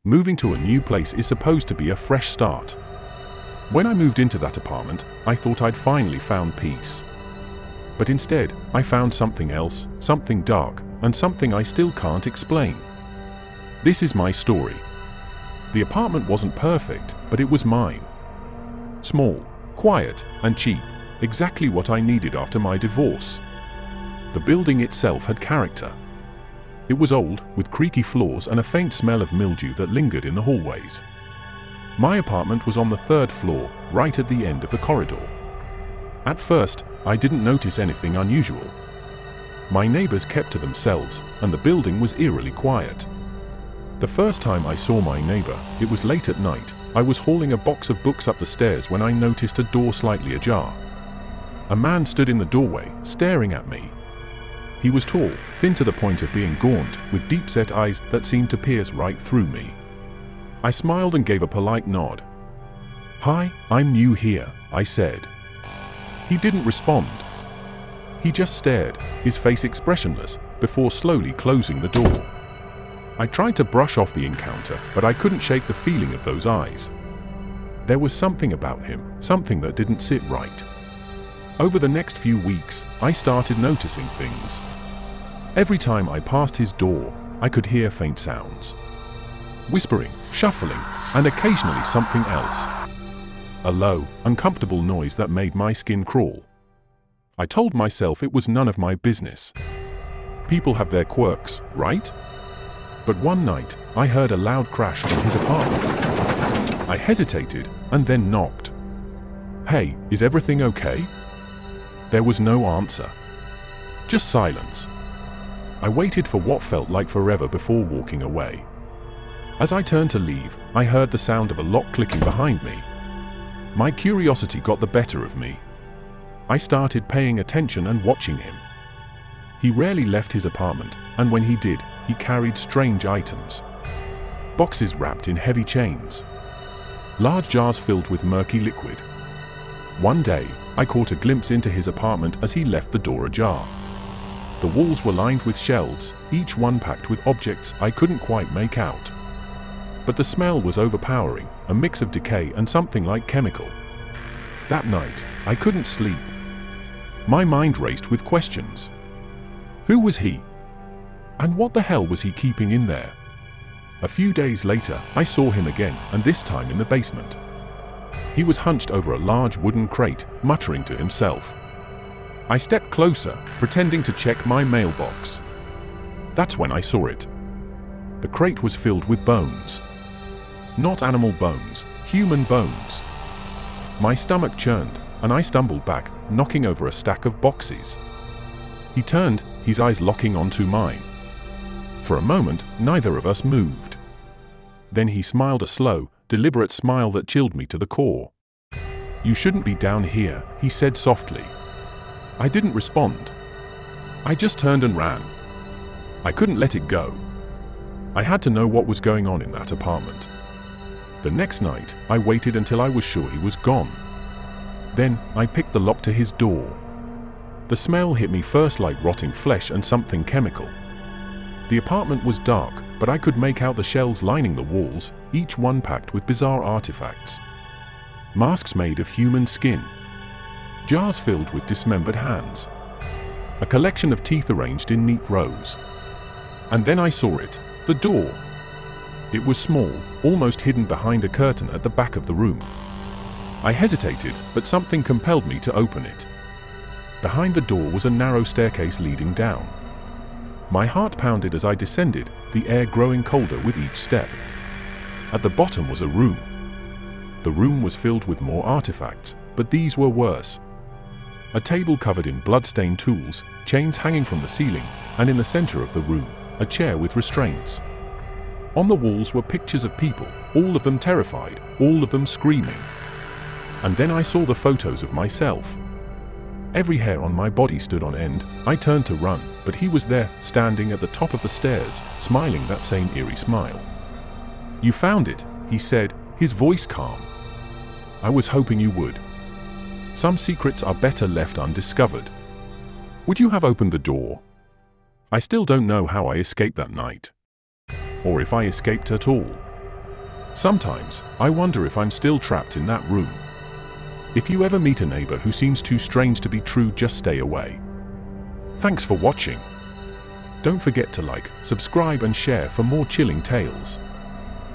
Moving to a new place is supposed to be a fresh start. When I moved into that apartment, I thought I'd finally found peace. But instead, I found something else, something dark, and something I still can't explain. This is my story. The apartment wasn't perfect, but it was mine. Small, quiet, and cheap, exactly what I needed after my divorce. The building itself had character. It was old, with creaky floors and a faint smell of mildew that lingered in the hallways. My apartment was on the 3rd floor, right at the end of the corridor. At first, I didn't notice anything unusual. My neighbors kept to themselves, and the building was eerily quiet. The first time I saw my neighbor, it was late at night. I was hauling a box of books up the stairs when I noticed a door slightly ajar. A man stood in the doorway, staring at me. He was tall, thin to the point of being gaunt, with deep-set eyes that seemed to pierce right through me. I smiled and gave a polite nod. "Hi, I'm new here," I said. He didn't respond. He just stared, his face expressionless, before slowly closing the door. I tried to brush off the encounter, but I couldn't shake the feeling of those eyes. There was something about him, something that didn't sit right. Over the next few weeks, I started noticing things. Every time I passed his door, I could hear faint sounds. Whispering, shuffling, and occasionally something else. A low, uncomfortable noise that made my skin crawl. I told myself it was none of my business. People have their quirks, right? But one night, I heard a loud crash from his apartment. I hesitated, and then knocked. "Hey, is everything okay?" There was no answer. Just silence. I waited for what felt like forever before walking away. As I turned to leave, I heard the sound of a lock clicking behind me. My curiosity got the better of me. I started paying attention and watching him. He rarely left his apartment, and when he did, he carried strange items. Boxes wrapped in heavy chains. Large jars filled with murky liquid. One day, I caught a glimpse into his apartment as he left the door ajar. The walls were lined with shelves, each one packed with objects I couldn't quite make out. But the smell was overpowering, a mix of decay and something like chemical. That night, I couldn't sleep. My mind raced with questions. Who was he? And what the hell was he keeping in there? A few days later, I saw him again, and this time in the basement. He was hunched over a large wooden crate, muttering to himself. I stepped closer, pretending to check my mailbox. That's when I saw it. The crate was filled with bones. Not animal bones, human bones. My stomach churned, and I stumbled back, knocking over a stack of boxes. He turned, his eyes locking onto mine. For a moment, neither of us moved. Then he smiled, a slow, deliberate smile that chilled me to the core. "You shouldn't be down here," he said softly. I didn't respond. I just turned and ran. I couldn't let it go. I had to know what was going on in that apartment. The next night, I waited until I was sure he was gone. Then, I picked the lock to his door. The smell hit me first like rotting flesh and something chemical. The apartment was dark, but I could make out the shelves lining the walls, each one packed with bizarre artifacts. Masks made of human skin. Jars filled with dismembered hands. A collection of teeth arranged in neat rows. And then I saw it, the door. It was small, almost hidden behind a curtain at the back of the room. I hesitated, but something compelled me to open it. Behind the door was a narrow staircase leading down. My heart pounded as I descended, the air growing colder with each step. At the bottom was a room. The room was filled with more artifacts, but these were worse. A table covered in blood-stained tools, chains hanging from the ceiling, and in the center of the room, a chair with restraints. On the walls were pictures of people, all of them terrified, all of them screaming. And then I saw the photos of myself. Every hair on my body stood on end. I turned to run, but he was there, standing at the top of the stairs, smiling that same eerie smile. "You found it," he said, his voice calm. "I was hoping you would. Some secrets are better left undiscovered. Would you have opened the door?" I still don't know how I escaped that night. Or if I escaped at all. Sometimes, I wonder if I'm still trapped in that room. If you ever meet a neighbor who seems too strange to be true, just stay away. Thanks for watching. Don't forget to like, subscribe and share for more chilling tales.